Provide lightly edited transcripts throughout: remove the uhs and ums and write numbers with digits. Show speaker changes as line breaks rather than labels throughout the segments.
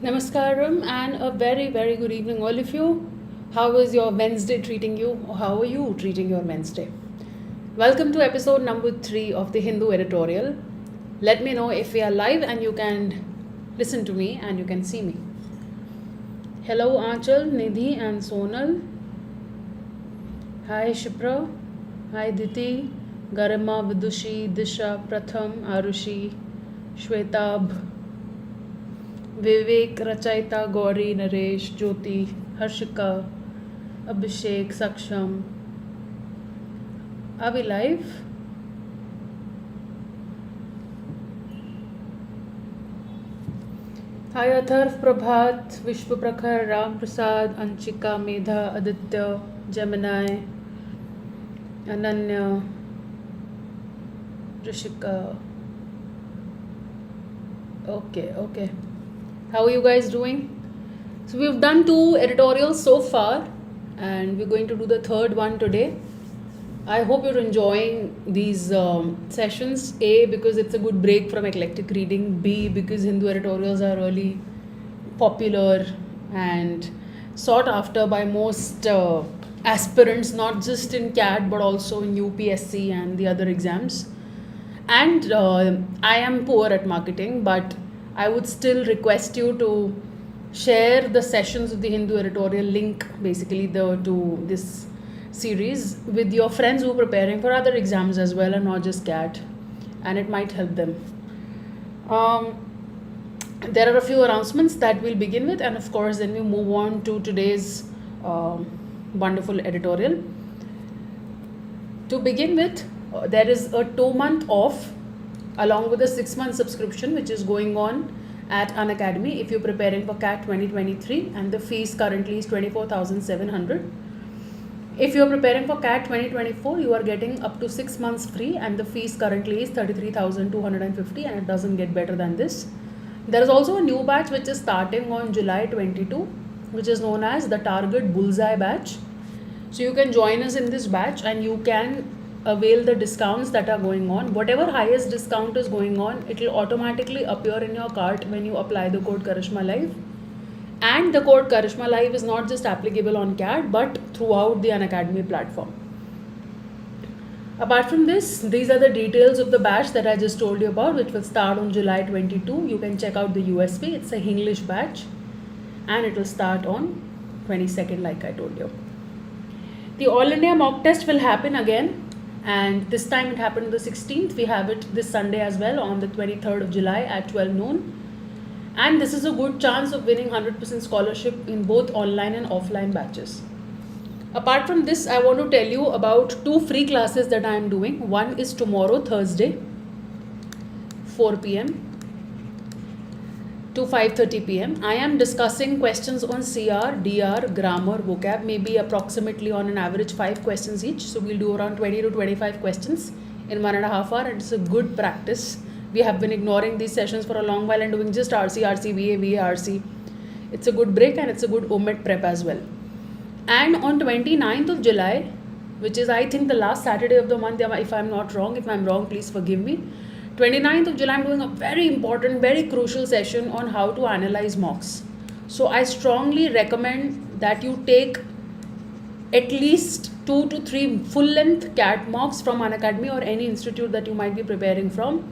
Namaskaram and a very, very good evening, all of you. How is your Wednesday treating you, or how are you treating your Wednesday? Welcome to episode number 3 of the Hindu editorial. Let me know if we are live and you can listen to me and you can see me. Hello, Aanchal, Nidhi, and Sonal. Hi, Shipra. Hi, Diti, Garima, Vidushi, Disha, Pratham, Arushi, Shwetab, विवेक रचयिता गौरी नरेश ज्योति हर्षिका अभिषेक सक्षम Are we live? Hi Atharv, Prabhat, Vishwa Prakhar, Ram Prasad, Anchika, Medha, Aditya, Gemini, Ananya, Rishika. Okay. How are you guys doing? So we've done 2 editorials so far and we're going to do the third one today. I hope you're enjoying these sessions. A, because it's a good break from eclectic reading. B, because Hindu editorials are really popular and sought after by most aspirants, not just in CAT but also in UPSC and the other exams. And I am poor at marketing, but I would still request you to share the sessions of the Hindu editorial link, basically to this series, with your friends who are preparing for other exams as well and not just CAT, and it might help them. There are a few announcements that we'll begin with, and of course then we move on to today's wonderful editorial. To begin with, there is a 2-month off along with a 6-month subscription which is going on at Unacademy if you're preparing for CAT 2023, and the fees currently is 24,700. If you're preparing for CAT 2024, you are getting up to 6 months free, and the fees currently is 33,250, and it doesn't get better than this. There is also a new batch which is starting on July 22, which is known as the Target Bullseye batch. So you can join us in this batch and you can avail the discounts that are going on. Whatever highest discount is going on, it will automatically appear in your cart when you apply the code Karishma Live. And the code Karishma Live is not just applicable on CAT but throughout the Unacademy platform. Apart from this, these are the details of the batch that I just told you about, which will start on July 22. You can check out the USP. It's a English batch and it will start on 22nd, like I told you. The All India mock test will happen again, and this time it happened on the 16th. We have it this Sunday as well on the 23rd of July at 12 noon. And this is a good chance of winning 100% scholarship in both online and offline batches. Apart from this, I want to tell you about 2 free classes that I am doing. One is tomorrow, Thursday, 4 p.m. to 5:30 p.m. I am discussing questions on CR, DR, grammar, vocab, maybe approximately on an average 5 questions each. So we'll do around 20 to 25 questions in 1.5 hours, and it's a good practice. We have been ignoring these sessions for a long while and doing just RC, VA, RC. It's a good break and it's a good OMET prep as well. And on 29th of July, which is I think the last Saturday of the month, if I'm not wrong, if I'm wrong, please forgive me. 29th of July, I'm doing a very important, very crucial session on how to analyze mocks. So I strongly recommend that you take at least 2 to 3 full-length CAT mocks from Unacademy or any institute that you might be preparing from.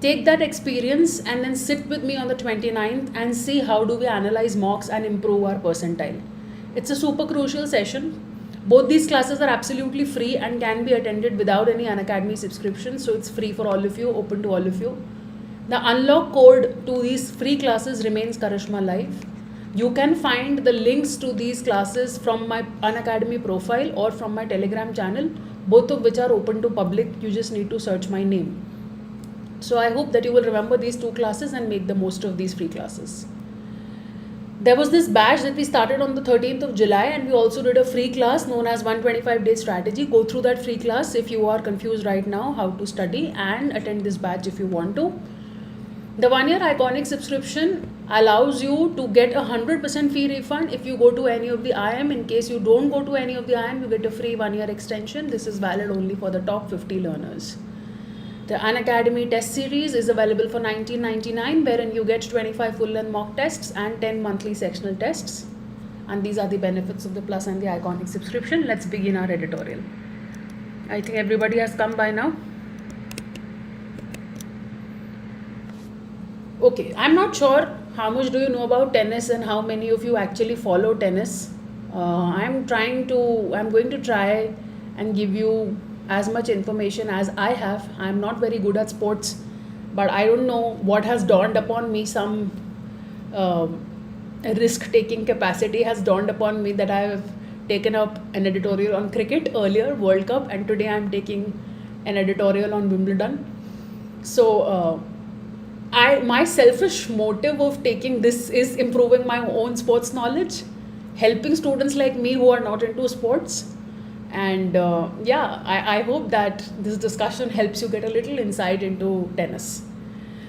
Take that experience and then sit with me on the 29th and see how do we analyze mocks and improve our percentile. It's a super crucial session. Both these classes are absolutely free and can be attended without any Unacademy subscription. So it's free for all of you, open to all of you. The unlock code to these free classes remains Karishma Live. You can find the links to these classes from my Unacademy profile or from my Telegram channel, both of which are open to public. You just need to search my name. So I hope that you will remember these 2 classes and make the most of these free classes. There was this batch that we started on the 13th of July, and we also did a free class known as 125-day strategy. Go through that free class if you are confused right now how to study, and attend this batch if you want to. The 1-year Iconic subscription allows you to get a 100% fee refund if you go to any of the IM. In case you don't go to any of the IM, you get a free 1-year extension. This is valid only for the top 50 learners. The Unacademy test series is available for $19.99, wherein you get 25 full-length mock tests and 10 monthly sectional tests. And these are the benefits of the Plus and the Iconic subscription. Let's begin our editorial. I think everybody has come by now. Okay, I'm not sure how much do you know about tennis and how many of you actually follow tennis. I'm going to try and give you as much information as I have. I'm not very good at sports, but I don't know what has dawned upon me. Some risk-taking capacity has dawned upon me that I have taken up an editorial on cricket earlier, World Cup, and today I'm taking an editorial on Wimbledon. So my selfish motive of taking this is improving my own sports knowledge, helping students like me who are not into sports. And I hope that this discussion helps you get a little insight into tennis.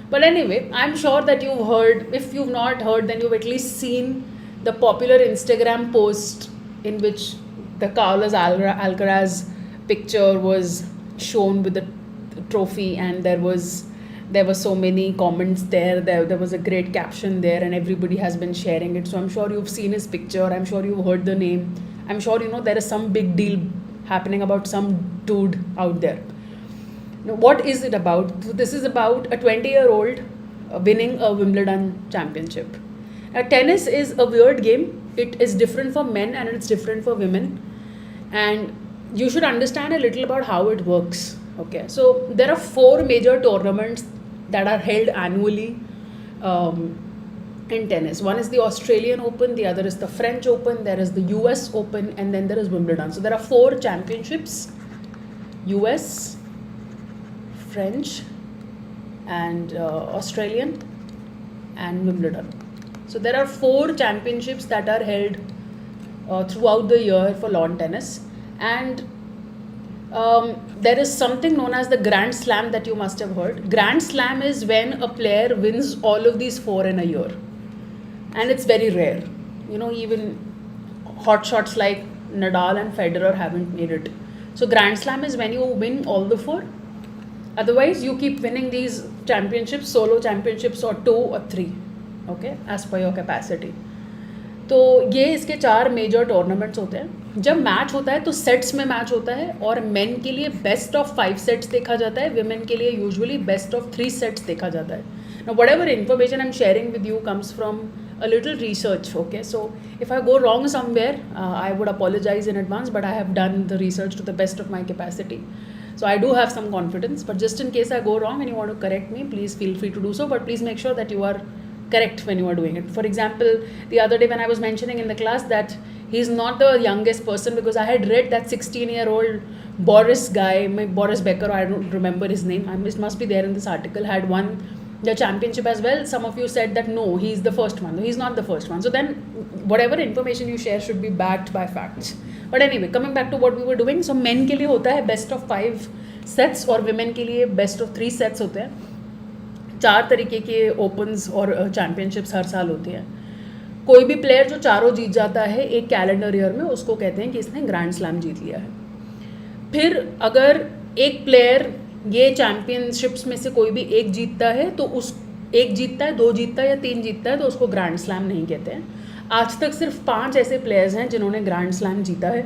But anyway, I'm sure that you've heard. If you've not heard, then you've at least seen the popular Instagram post in which the Carlos Alcaraz picture was shown with the trophy, and there were so many comments there. There was a great caption there, and everybody has been sharing it. So I'm sure you've seen his picture. I'm sure you've heard the name. I'm sure you know there is some big deal happening about some dude out there. Now, what is it about? So this is about a 20-year-old winning a Wimbledon championship. Now, tennis is a weird game. It is different for men and it's different for women. And you should understand a little about how it works. Okay, so there are 4 major tournaments that are held annually in tennis. One is the Australian Open, the other is the French Open, there is the US Open, and then there is Wimbledon. So there are 4 championships: US, French, and Australian, and Wimbledon. So there are 4 championships that are held throughout the year for lawn tennis. And there is something known as the Grand Slam that you must have heard. Grand Slam is when a player wins all of these 4 in a year. And it's very rare. You know, even hotshots like Nadal and Federer haven't made it. So Grand Slam is when you win all the 4. Otherwise, you keep winning these championships, solo championships, or 2 or 3. Okay, as per your capacity. तो ये इसके 4 major tournaments होते हैं. जब match होता है तो sets में मैच होता है, और मेन के लिए बेस्ट ऑफ 5 सेट्स देखा जाता है, विमेन के लिए यूजुअली बेस्ट ऑफ 3 सेट्स देखा जाता है. Now whatever information I'm sharing with you comes from a little research. Okay, so if I go wrong somewhere, I would apologize in advance, but I have done the research to the best of my capacity. So I do have some confidence, but just in case I go wrong and you want to correct me, please feel free to do so, but please make sure that you are correct when you are doing it. For example, the other day when I was mentioning in the class that he's not the youngest person, because I had read that 16-year-old Boris guy, Boris Becker, I don't remember his name, it must be there in this article, had won the championship as well. Some of you said that no, he's the first one. No, he's not the first one. So then whatever information you share should be backed by facts. But anyway, coming back to what we were doing, so men के लिए होता है best of 5 sets और women के लिए best of 3 sets होते हैं. 4 तरीके के ओपन्स और चैम्पियनशिप्स हर साल होती हैं. कोई भी प्लेयर जो चारों जीत जाता है एक कैलेंडर ईयर में, उसको कहते हैं कि इसने ग्रैंड स्लैम जीत लिया है. फिर अगर एक प्लेयर ये चैम्पियनशिप्स में से कोई भी एक जीतता है, तो उस एक जीतता है, 2 जीतता है या 3 जीतता है, तो उसको ग्रैंड स्लैम नहीं कहते हैं. आज तक सिर्फ 5 ऐसे प्लेयर्स हैं जिन्होंने ग्रैंड स्लैम जीता है.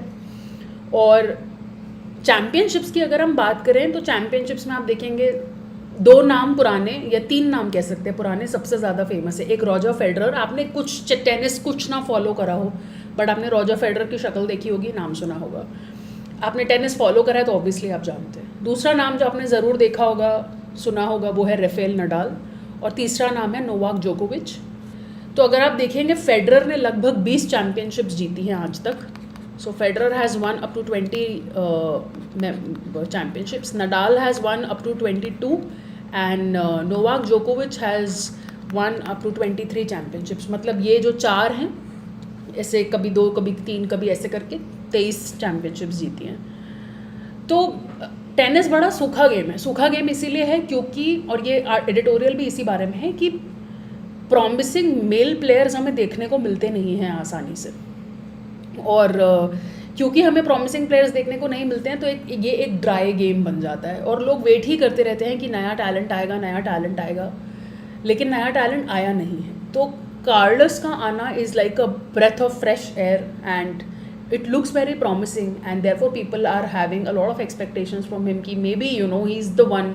और चैम्पियनशिप्स की अगर हम बात करें तो चैम्पियनशिप्स में आप देखेंगे 2 नाम पुराने, या 3 नाम कह सकते हैं पुराने, सबसे ज़्यादा फेमस है. एक रॉजर फेडरर. आपने कुछ टेनिस कुछ ना फॉलो करा हो, बट आपने रॉजर फेडरर की शक्ल देखी होगी, नाम सुना होगा. आपने टेनिस फॉलो करा है तो ऑब्वियसली आप जानते हैं. दूसरा नाम जो आपने ज़रूर देखा होगा, सुना होगा, वो है राफेल नडाल. और तीसरा नाम है नोवाक जोकोविच. तो अगर आप देखेंगे, फेडरर ने लगभग 20 चैम्पियनशिप्स जीती हैं आज तक. So Federer has won up to 20 championships. Nadal has won up to 22 and Novak जोकोविच has won up to 23 championships. मतलब ये जो 4 हैं, ऐसे कभी 2 कभी 3 कभी ऐसे करके 23 चैम्पियनशिप्स जीती हैं. तो टेनिस बड़ा सूखा गेम है. सूखा गेम इसीलिए है क्योंकि, और ये एडिटोरियल भी इसी बारे में है, कि प्रॉमिसिंग मेल प्लेयर्स हमें देखने को मिलते नहीं हैं आसानी से. और क्योंकि हमें प्रॉमिसिंग प्लेयर्स देखने को नहीं मिलते हैं तो ये एक ड्राई गेम बन जाता है और लोग वेट ही करते रहते हैं कि नया टैलेंट आएगा, नया टैलेंट आएगा, लेकिन नया टैलेंट आया नहीं है. तो कार्लस का आना is like a breath of fresh air and it looks very promising, and therefore people are having a lot of expectations from him ki maybe he's the one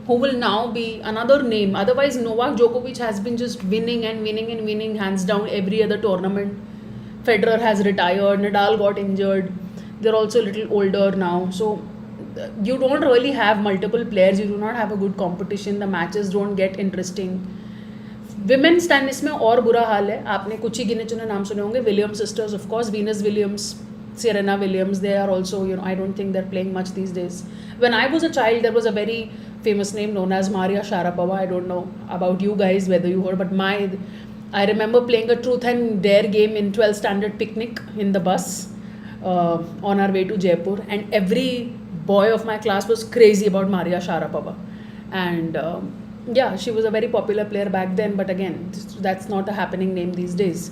who will now be another name. Otherwise Novak Djokovic has been just winning and winning and winning hands down every other tournament. Federer has retired, Nadal got injured, they're also a little older now, so you don't really have multiple players, you do not have a good competition, the matches don't get interesting. Women's tennis में और बुरा हाल है. आपने कुछ ही गिने चुने नाम सुने होंगे. Williams sisters, of course, Venus Williams, Serena Williams, they are also, I don't think they're playing much these days. When I was a child, there was a very famous name known as Maria Sharapova. I don't know about you guys whether you heard, but I remember playing a truth and dare game in 12th standard picnic in the bus on our way to Jaipur, and every boy of my class was crazy about Maria Sharapova, and yeah, she was a very popular player back then, but again, that's not a happening name these days.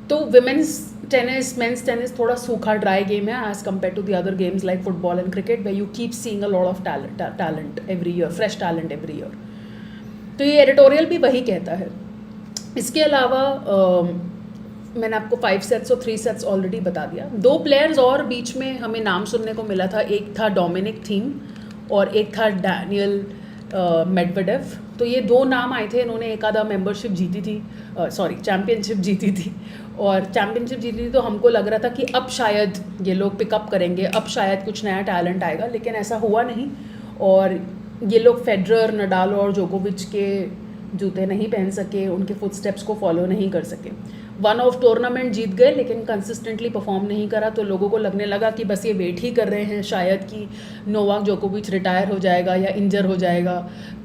तो women's tennis, men's tennis थोड़ा सूखा dry game है as compared to the other games like football and cricket where you keep seeing a lot of talent every year, fresh talent every year. तो ये editorial भी वही कहता है. इसके अलावा मैंने आपको 5 sets और 3 sets ऑलरेडी बता दिया. 2 players और बीच में हमें नाम सुनने को मिला था. एक था डोमिनिक थीम और एक था डैनियल मेडवेडेव. तो ये 2 नाम आए थे. इन्होंने एक आधा मेंबरशिप जीती थी, चैम्पियनशिप जीती थी, और चैम्पियनशिप जीती थी तो हमको लग रहा था कि अब शायद ये लोग पिकअप करेंगे, अब शायद कुछ नया टैलेंट आएगा, लेकिन ऐसा हुआ नहीं. और ये लोग फेडरर, नडाल और जोकोविच के जूते नहीं पहन सके, उनके फुटस्टेप्स को फॉलो नहीं कर सके. वन ऑफ टूर्नामेंट जीत गए लेकिन कंसिस्टेंटली परफॉर्म नहीं करा, तो लोगों को लगने लगा कि बस ये वेट ही कर रहे हैं शायद कि नोवाक जोकोविच रिटायर हो जाएगा या इंजर हो जाएगा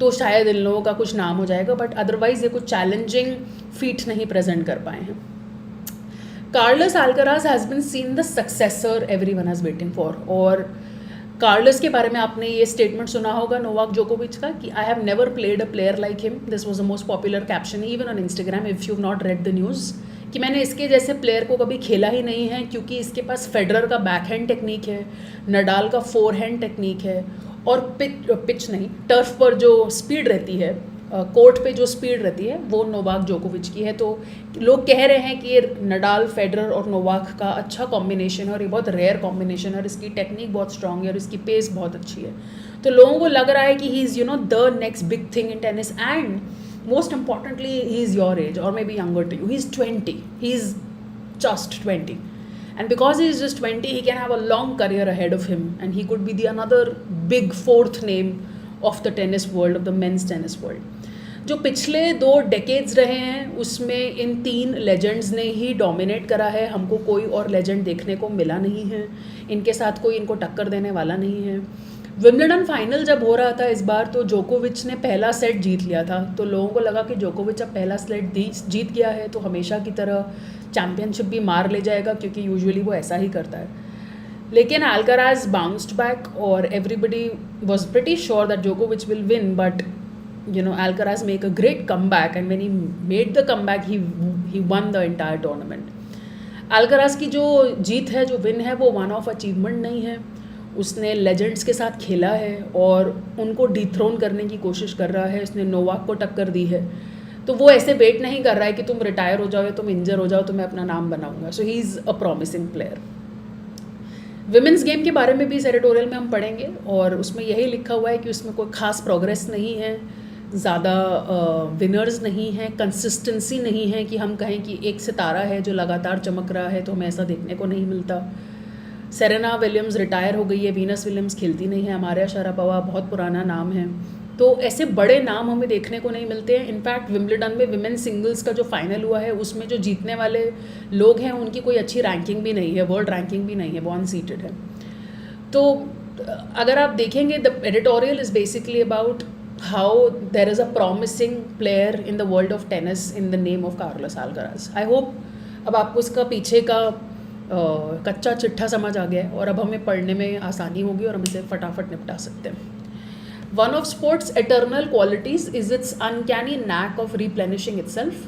तो शायद इन लोगों का कुछ नाम हो जाएगा. बट अदरवाइज ये कुछ चैलेंजिंग फीट नहीं प्रेजेंट कर पाए हैं. Carlos Alcaraz has been seen the successor everyone is waiting for. और कार्लोस के बारे में आपने ये स्टेटमेंट सुना होगा नोवाक जोकोविच का कि I have never played a player like him. This was the most popular caption even on Instagram if you not read the news, कि मैंने इसके जैसे प्लेयर को कभी खेला ही नहीं है, क्योंकि इसके पास फेडरर का बैक हैंड टेक्निक है, नडाल का फोर हैंड टेक्निक है, और पिच नहीं, टर्फ पर जो स्पीड रहती है, कोर्ट पे जो स्पीड रहती है वो नोवाक जोकोविच की है. तो लोग कह रहे हैं कि ये नडाल, फेडरर और नोवाक का अच्छा कॉम्बिनेशन है और ये बहुत रेयर कॉम्बिनेशन है और इसकी टेक्निक बहुत स्ट्रांग है और इसकी पेस बहुत अच्छी है. तो लोगों को लग रहा है कि he is the next big thing in tennis. And most importantly, he is your age or maybe younger to you. He's 20. He's just 20. And because he is just 20, he can have a long career ahead of him. And he could be the another big 4th name of the tennis world, of the men's tennis world. जो पिछले 2 decades रहे हैं उसमें इन 3 legends ने ही dominate करा है. हमको कोई और लेजेंड देखने को मिला नहीं है. इनके साथ कोई इनको टक्कर देने वाला नहीं है. विंबलडन फाइनल जब हो रहा था इस बार तो जोकोविच ने पहला सेट जीत लिया था, तो लोगों को लगा कि जोकोविच अब पहला सेट जीत गया है तो हमेशा की तरह चैम्पियनशिप भी मार ले जाएगा, क्योंकि यूजुअली वो ऐसा ही करता है. लेकिन अल्काराज बाउंस्ड बैक और everybody was pretty sure that जोकोविच will win, but Alcaraz make a great comeback, and when he made the comeback he won the entire tournament. Alcaraz की जो जीत है, जो विन है, वो वन ऑफ अचीवमेंट नहीं है. उसने लेजेंड्स के साथ खेला है और उनको डिथ्रोन करने की कोशिश कर रहा है. उसने नोवाक को टक्कर दी है, तो वो ऐसे वेट नहीं कर रहा है कि तुम रिटायर हो जाओ या तुम इंजर हो जाओ तो मैं अपना नाम बनाऊंगा. So he is a promising player. Women's game के बारे में भी इस एडिटोरियल में हम पढ़ेंगे और उसमें यही लिखा हुआ है कि उसमें कोई खास प्रोग्रेस नहीं है, ज़्यादा विनर्स नहीं हैं, कंसिस्टेंसी नहीं है कि हम कहें कि एक सितारा है जो लगातार चमक रहा है, तो हमें ऐसा देखने को नहीं मिलता. सेरेना विलियम्स रिटायर हो गई है, वीनस विलियम्स खेलती नहीं है, मारिया शारापोवा बहुत पुराना नाम है. तो ऐसे बड़े नाम हमें देखने को नहीं मिलते हैं. इनफैक्ट विंबलडन में विमेन सिंगल्स का जो फाइनल हुआ है उसमें जो जीतने वाले लोग हैं उनकी कोई अच्छी रैंकिंग भी नहीं है, वर्ल्ड रैंकिंग भी नहीं है, वो अनसीटेड है. तो अगर आप देखेंगे the editorial is basically about how there is a promising player in the world of tennis in the name of Carlos Alcaraz. I hope अब आपको इसका पीछे का कच्चा चिट्ठा समझ आ गया है और अब हमें पढ़ने में आसानी होगी और हम इसे फटाफट निपटा सकते हैं. One of sports' eternal qualities is its uncanny knack of replenishing itself.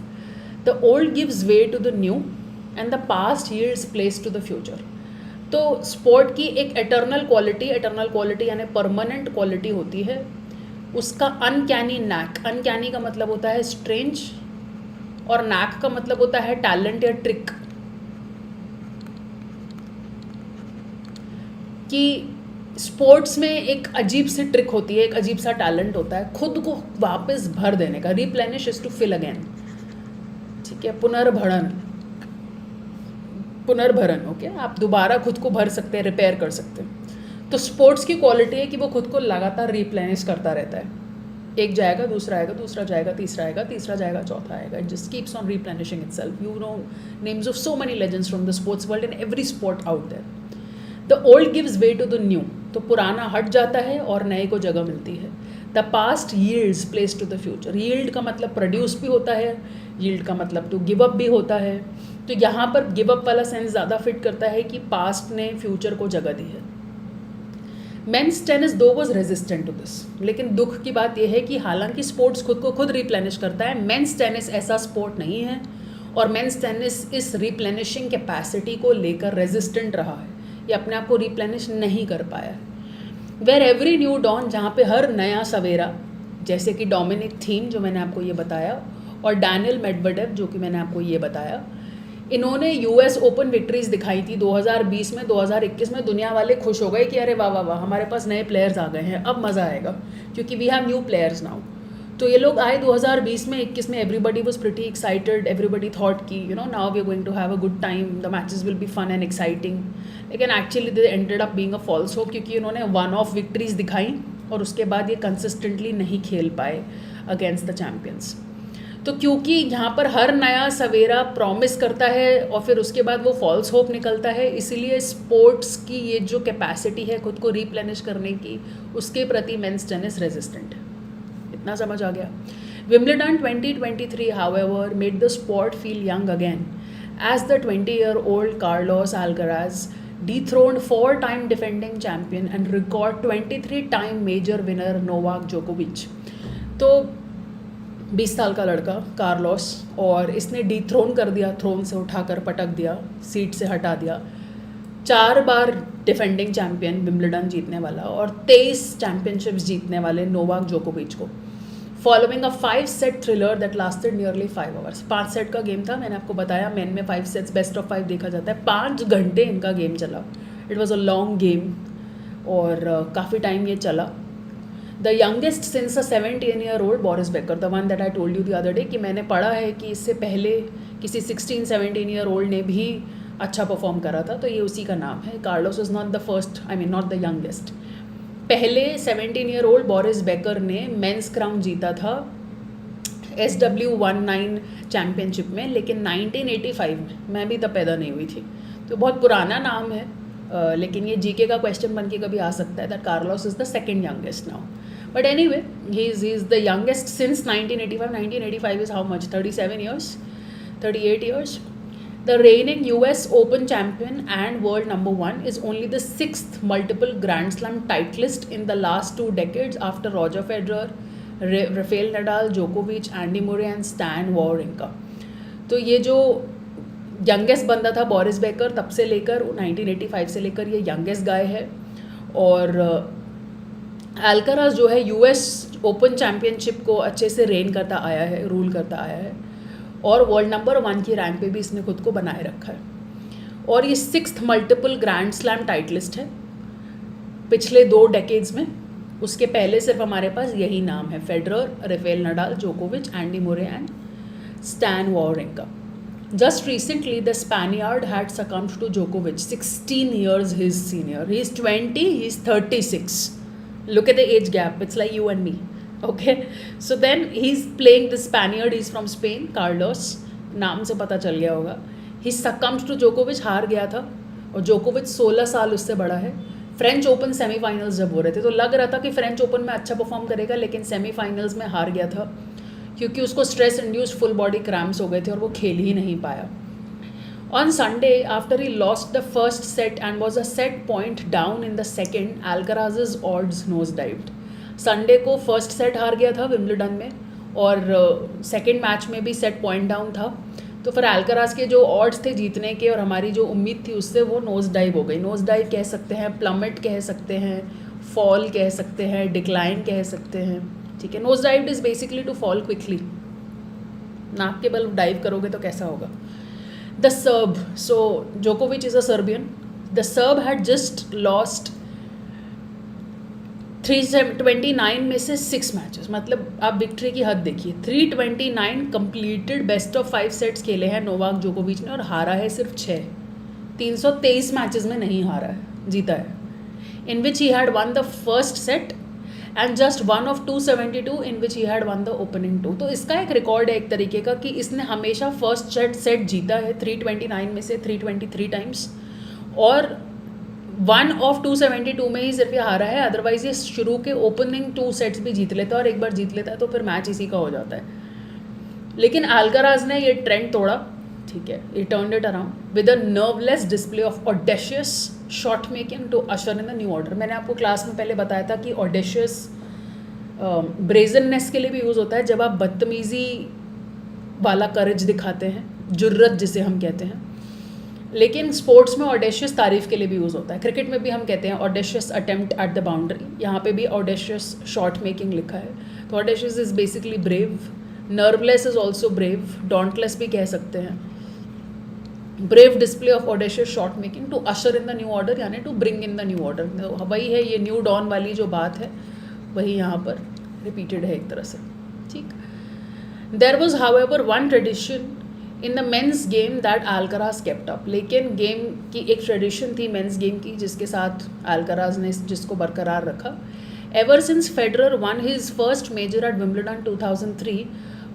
The old gives way to the new, and the past yields place to the future. तो स्पोर्ट की एक एटर्नल क्वालिटी यानी परमानेंट क्वालिटी होती है, उसका uncanny NAAC, uncanny का मतलब होता है स्ट्रेंज और नैक का मतलब होता है टैलेंट या ट्रिक, कि स्पोर्ट्स में एक अजीब सी ट्रिक होती है, एक अजीब सा टैलेंट होता है खुद को वापस भर देने का। Replenish is to fill again, ठीक है, पुनर्भरण, ओके, आप दोबारा खुद को भर सकते हैं, रिपेयर कर सकते हैं। तो स्पोर्ट्स की क्वालिटी है कि वो खुद को लगातार रिप्लेनिश करता रहता है, एक जाएगा, दूसरा आएगा, दूसरा जाएगा, तीसरा आएगा, तीसरा जाएगा, चौथा आएगा, it just keeps on replenishing itself. You know names of so many legends from the sports world in every sport out there. The old gives way to the new, तो पुराना हट जाता है और नए को जगह मिलती है। The past yields place to the future, yield का मतलब प्रोड्यूस भी होता है, यील्ड का मतलब टू गिव अप भी होता है। तो यहाँ पर गिव अप वाला सेंस ज़्यादा फिट करता है कि पास्ट ने फ्यूचर को जगह दी है। मेंस टेनिस दो वॉज रेजिस्टेंट टू दिस, लेकिन दुख की बात यह है कि हालांकि स्पोर्ट्स खुद को खुद रिप्लेनिश करता है, मेंस टेनिस ऐसा स्पोर्ट नहीं है और मेंस टेनिस इस रिप्लेनिशिंग कैपेसिटी को लेकर रेजिस्टेंट रहा है, ये अपने आप को रिप्लेनिश नहीं कर पाया है। वेर एवरी न्यू डॉन, जहाँ पे हर नया सवेरा, जैसे कि डोमिनिक थीम जो मैंने आपको ये बताया और डैनियल मेडवेडेव जो कि मैंने आपको ये बताया, इन्होंने यूएस ओपन विक्ट्रीज दिखाई थी 2020 में, 2021 में। दुनिया वाले खुश हो गए कि अरे वाह वाह वाह, हमारे पास नए प्लेयर्स आ गए हैं, अब मज़ा आएगा क्योंकि we have new players now. तो ये लोग आए 2020 में, 21 में everybody was pretty excited, everybody thought कि you know now we are going to have a good time, the matches will be fun and exciting. लेकिन actually they ended up being a false hope, क्योंकि उन्होंने one of victories दिखाई और उसके बाद ये consistently नहीं खेल पाए अगेंस्ट द चैम्पियंस। तो क्योंकि यहाँ पर हर नया सवेरा प्रॉमिस करता है और फिर उसके बाद वो फॉल्स होप निकलता है, इसीलिए स्पोर्ट्स की ये जो कैपेसिटी है खुद को रिप्लेनिश करने की, उसके प्रति मेंस टेनिस रेजिस्टेंट है। इतना समझ आ गया। Wimbledon 2023 however made the sport feel young again as the 20-year-old Carlos Alcaraz dethroned 4-time defending champion and record 23-time major winner Novak जोकोविच। तो 20 साल का लड़का कार्लोस, और इसने डीथ्रोन कर दिया, थ्रोन से उठाकर पटक दिया, सीट से हटा दिया, 4 बार डिफेंडिंग चैम्पियन विंबलडन जीतने वाला और 23 चैम्पियनशिप्स जीतने वाले नोवाक जोकोविच को, following a 5-set thriller that lasted nearly 5 hours। 5 set का गेम था, मैंने आपको बताया मेन में 5 sets बेस्ट ऑफ 5 देखा जाता है, 5 घंटे इनका गेम चला। It was a long game और काफ़ी टाइम ये चला। The youngest since a 17-year-old Boris Becker, the one that I told you the other day, कि मैंने पढ़ा है कि इससे पहले किसी 16-17-year-old ने भी अच्छा परफॉर्म करा था, तो ये उसी का नाम है। Carlos is not the first, I mean not the youngest. पहले 17-year-old बोरिस बेकर ने मेंस क्राउन जीता था SW19 चैम्पियनशिप में, लेकिन 1985 में, मैं भी तब पैदा नहीं हुई थी, तो बहुत पुराना नाम है। लेकिन ये जीके का क्वेश्चन बन के कभी आ सकता है that Carlos is the second youngest now. But anyway, he is the youngest since 1985. 1985 is how much? 37 years? 38 years? The reigning US Open champion and world number 1 is only the 6th multiple Grand Slam titleist in the last 2 decades after Roger Federer, Rafael Nadal, Djokovic, Andy Murray and Stan Wawrinka. तो ये जो youngest बंदा था Boris Becker, तब से लेकर 1985 से लेकर ये यंगेस्ट गाय है। और अल्काराज जो है यूएस ओपन चैम्पियनशिप को अच्छे से रेन करता आया है, रूल करता आया है, और वर्ल्ड नंबर 1 की रैंक पे भी इसने खुद को बनाए रखा है। और ये 6th multiple grand slam titlist है पिछले 2 डेकेड्स में। उसके पहले सिर्फ हमारे पास यही नाम है, फेडरर, राफेल नडाल, जोकोविच, Andy Murray and Stan Wawrinka. Just recently, the Spaniard had succumbed to Djokovic, 16 years his senior. He's 20, he's 36. Look at the age gap. It's like you and me. Okay. So then he's playing the Spaniard. He's from Spain, Carlos. नाम से पता चल गया होगा. He succumbed to Djokovic, हार गया था, और Djokovic 16 साल उससे बड़ा है। फ्रेंच ओपन सेमीफाइनल्स जब हो रहे थे तो लग रहा था कि फ्रेंच ओपन में अच्छा परफॉर्म करेगा, लेकिन सेमीफाइनल्स में हार गया था क्योंकि उसको stress induced full body cramps हो गए थे और वो खेल ही नहीं पाया। On Sunday after he lost the first set and was a set point down in the second, Alcaraz's odds nosedived. Sunday को फर्स्ट सेट हार गया था विंबलडन में, और सेकेंड मैच में भी सेट पॉइंट डाउन था, तो फिर अल्कराज के जो ऑड्स थे जीतने के और हमारी जो उम्मीद थी उससे वो नोज डाइव हो गई। नोज डाइव कह सकते हैं, प्लमेट कह सकते हैं, फॉल कह सकते हैं, डिक्लाइन कह सकते हैं, ठीक है। Nose dive is basically to fall quickly, नाक के बल डाइव करोगे तो कैसा होगा। द सर्ब, सो जोकोविच is a Serbian. The SERB had just lost 329 में से 6 मैचेस, मतलब आप विक्ट्री की हद देखिए। 329 कंप्लीटेड बेस्ट ऑफ 5 सेट्स खेले हैं नोवाक जोकोविच ने और हारा है सिर्फ 6। 323 मैचेस में नहीं हारा है, जीता है। In which he had won the first set and just one of 272 in which he had won the opening 2। तो इसका एक रिकॉर्ड है एक तरीके का कि इसने हमेशा फर्स्ट सेट जीता है 329 में से 323 टाइम्स, और 1 ऑफ 272 में ही सिर्फ ये हारा है। अदरवाइज ये शुरू के ओपनिंग 2 सेट्स भी जीत लेता है और एक बार जीत लेता है तो फिर मैच इसी का हो जाता है। लेकिन अल्कराज ने ये ट्रेंड तोड़ा, ठीक है। ये turned it around with a nerveless display of audacious shot making to usher in the new order. मैंने आपको क्लास में पहले बताया था कि ऑडेशियस ब्रेजननेस के लिए भी यूज़ होता है, जब आप बदतमीज़ी वाला करेज दिखाते हैं, जुर्रत जिसे हम कहते हैं। लेकिन स्पोर्ट्स में ऑडेशियस तारीफ के लिए भी यूज़ होता है। क्रिकेट में भी हम कहते हैं audacious attempt at the boundary, यहाँ पे भी ऑडेशियस शॉट मेकिंग लिखा है। तो audacious is basically brave, nerveless is also brave, dauntless भी कह सकते हैं। Brave display of audacious shot making to usher in the new order, यानी to bring in the new order. तो वही है, ये न्यू डॉन वाली जो बात है वही यहाँ पर रिपीटेड है एक तरह से, ठीक। There was however one tradition in the men's game that Alcaraz kept up. लेकिन गेम की एक ट्रेडिशन थी मेंस गेम की जिसके साथ अल्कराज ने जिसको बरकरार रखा। Ever since Federer won his first major at Wimbledon 2003,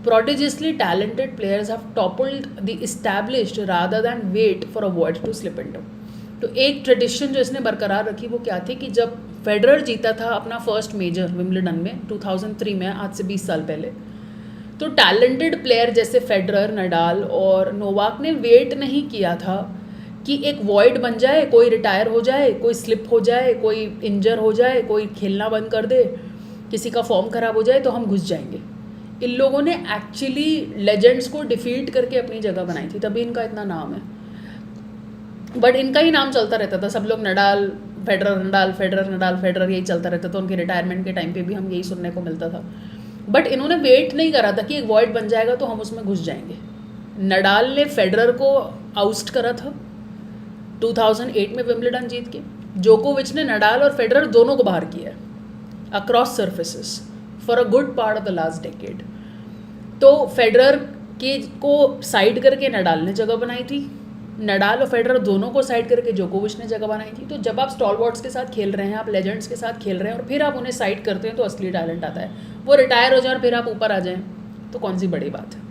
prodigiously talented players have toppled the established rather than wait for a void to slip into। तो एक ट्रेडिशन जो इसने बरकरार रखी वो क्या थी कि जब फेडरर जीता था अपना फर्स्ट मेजर विंबलडन में 2003 में, आज से 20 साल पहले, तो टैलेंटेड प्लेयर जैसे फेडरर, नडाल और नोवाक ने वेट नहीं किया था कि एक वॉइड बन जाए, कोई रिटायर हो जाए, कोई स्लिप हो जाए, कोई इंजर हो जाए, कोई खेलना बंद कर दे, किसी का फॉर्म खराब हो जाए तो हम घुस जाएंगे। इन लोगों ने एक्चुअली लेजेंड्स को डिफीट करके अपनी जगह बनाई थी, तभी इनका इतना नाम है। बट इनका ही नाम चलता रहता था, सब लोग Nadal Federer, Nadal Federer, Nadal Federer, यही चलता रहता था। उनके रिटायरमेंट के टाइम पे भी हम यही सुनने को मिलता था। बट इन्होंने वेट नहीं करा था कि एक वॉइड बन जाएगा तो हम उसमें घुस जाएंगे। नडाल ने फेडरर को आउस्ट करा था 2008 में विंबलडन जीत के। जोकोविच ने नडाल और फेडरर दोनों को बाहर किया across surfaces for a good part of the last decade. तो फेडरर के को साइड करके नडाल ने जगह बनाई थी, नडाल और फेडरर दोनों को साइड करके जोकोविच ने जगह बनाई थी। तो जब आप स्टॉलवर्ड्स के साथ खेल रहे हैं, आप लेजेंड्स के साथ खेल रहे हैं और फिर आप उन्हें साइड करते हैं तो असली टैलेंट आता है। वो रिटायर हो जाए और फिर आप ऊपर आ जाएं तो कौन सी बड़ी बात है।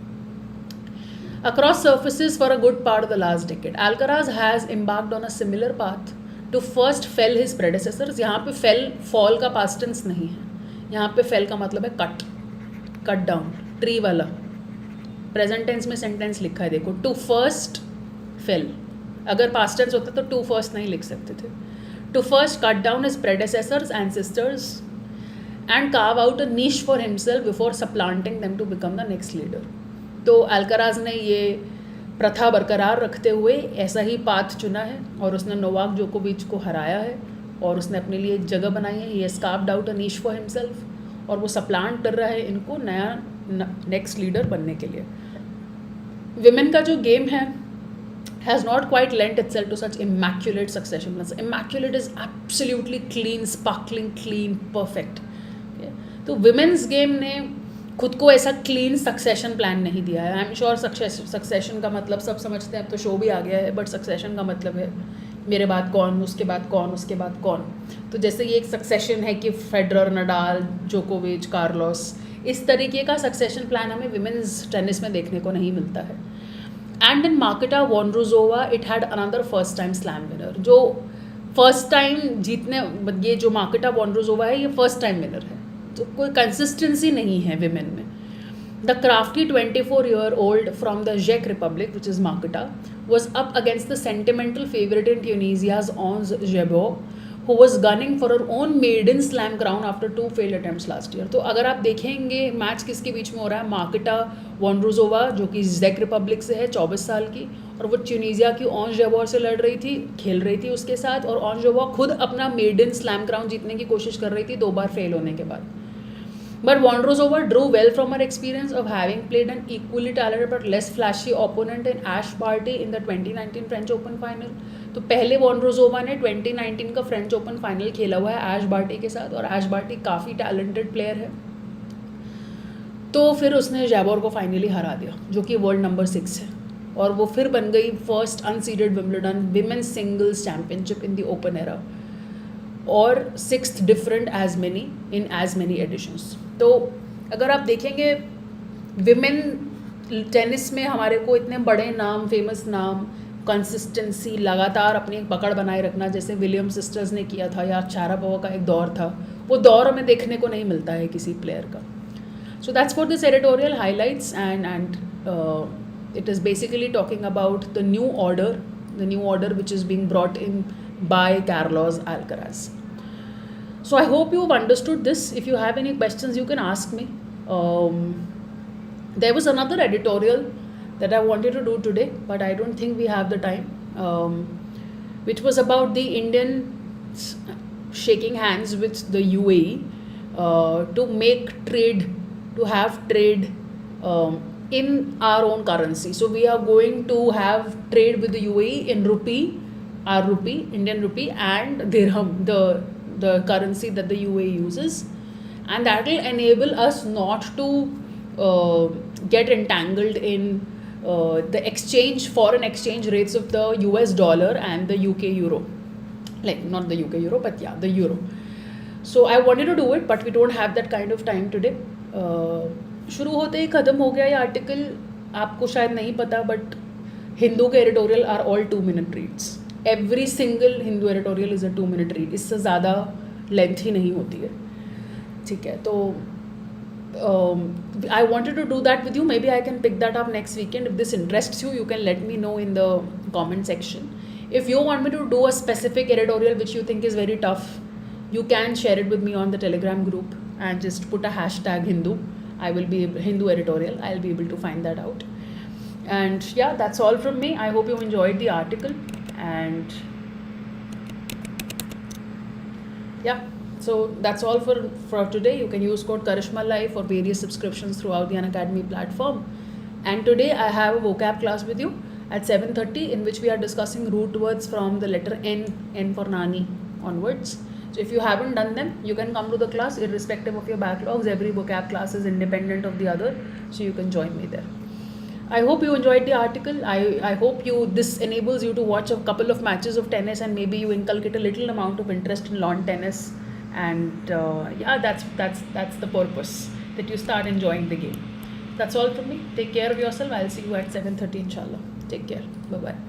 Across surfaces for a good part of the last decade, Alcaraz has embarked on a similar path to first fell his predecessors. यहाँ पे फेल फॉल का पास्ट टेंस नहीं है, यहाँ पे फेल का मतलब है कट डाउन, ट्री वाला। प्रेजेंट टेंस में सेंटेंस लिखा है, देखो, टू फर्स्ट फेल। अगर पास्ट टेंस होता तो टू फर्स्ट नहीं लिख सकते थे। To first cut down his predecessors ancestors and carve out a niche for himself before supplanting them to become the next leader. तो अल्कराज ने ये प्रथा बरकरार रखते हुए ऐसा ही पाथ चुना है और उसने नोवाक जोकोविच को हराया है और उसने अपने लिए एक जगह बनाई है। ये carved out a niche for himself और वो सप्लांट कर रहा है इनको नया नेक्स्ट लीडर बनने के लिए। विमेन का जो गेम है has not quite lent itself to such immaculate succession plans. Immaculate is absolutely clean, sparkling clean, perfect. Okay? तो विमेंस गेम ने खुद को ऐसा क्लीन सक्सेशन प्लान नहीं दिया है। आई एम श्योर सक्सेशन का मतलब सब समझते हैं, अब तो शो भी आ गया है, बट सक्सेशन का मतलब है मेरे बाद कौन, उसके बाद कौन, उसके बाद कौन। तो जैसे ये एक सक्सेशन है कि फेडरर, नडाल, जोकोविच, कार्लोस, इस तरीके का सक्सेशन प्लान हमें विमेंस टेनिस में देखने को नहीं मिलता है। And in Marketa Vondrousova it had another first time slam winner. जो फर्स्ट टाइम जीतने, ये जो मार्केटा वॉन्ड्रुजोवा है ये फर्स्ट टाइम विनर है, तो कोई कंसिस्टेंसी नहीं है विमेन में। The crafty 24-year-old from the Jake Republic which is Marketa was up against the sentimental favorite in Tunisia's Ons Jabeur, who was gunning for her own maiden slam crown after 2 failed attempts last year. तो अगर आप देखेंगे match किसके बीच में हो रहा है, Marketa वॉन्ड्रोजोवा जो कि जेक रिपब्लिक से है, 24 साल की, और वो ट्यूनीजिया की ऑन जेबोर से लड़ रही थी, खेल रही थी उसके साथ, और ऑन जेबोर खुद अपना मेडन स्लैम क्राउन जीतने की कोशिश कर रही थी 2 बार फेल होने के बाद. But Vondrousova drew well from her experience of having played an equally talented but less flashy opponent in Ash Barty in the 2019 French Open final. तो पहले Vondrousova ने 2019 का फ्रेंच ओपन फाइनल खेला हुआ है ऐश बार्टी के साथ, और ऐश बार्टी काफ़ी टैलेंटेड प्लेयर है. तो फिर उसने जैबोर को फाइनली हरा दिया, जो कि वर्ल्ड नंबर 6 है, और वो फिर बन गई first unseeded Wimbledon women's singles championship in the open era, और 6th different as many editions. तो अगर आप देखेंगे विमेन टेनिस में हमारे को इतने बड़े नाम, फेमस नाम, कंसिस्टेंसी, लगातार अपनी एक पकड़ बनाए रखना, जैसे विलियम सिस्टर्स ने किया था या शारापोवा का एक दौर था, वो दौर हमें देखने को नहीं मिलता है किसी प्लेयर का. So that's what this editorial highlights, and it is basically talking about the new order which is being brought in by Carlos Alcaraz. So I hope you've understood this. If you have any questions, you can ask me. There was another editorial that I wanted to do today, but I don't think we have the time, which was about the Indians shaking hands with the UAE to make trade, to have trade in our own currency. So we are going to have trade with the UAE in rupee, our rupee, Indian rupee, and dirham, the currency that the UAE uses, and that will enable us not to get entangled in the foreign exchange rates of the US dollar and the UK euro, like not the UK euro but yeah, the euro. So I wanted to do it, but we don't have that kind of time today. शुरू होते ही ख़त्म हो गया ये article, आपको शायद नहीं पता, बट हिंदू के editorial are all 2-minute reads. Every single Hindu editorial is a 2-minute read, इससे ज़्यादा लेंथ ही नहीं होती है, ठीक है. तो I wanted to do that with you. Maybe I can pick that up next weekend. If this interests you, you can let me know in the comment section. If you want me to do a specific editorial which you think is very tough, you can share it with me on the Telegram group and just put a hashtag Hindu. I will be Hindu editorial. I'll be able to find that out. And yeah, that's all from me. I hope you enjoyed the article. And yeah, so that's all for today. You can use code Karishma Live for various subscriptions throughout the Unacademy platform. And today I have a vocab class with you at 7:30, in which we are discussing root words from the letter N for Nani onwards. So if you haven't done them, you can come to the class irrespective of your backlogs. Every vocab class is independent of the other, so you can join me there. I hope you enjoyed the article. I hope this enables you to watch a couple of matches of tennis, and maybe you inculcate a little amount of interest in lawn tennis. And yeah, that's the purpose, that you start enjoying the game. That's all from me. Take care of yourself. I'll see you at 7:30 inshallah. Take care. Bye bye.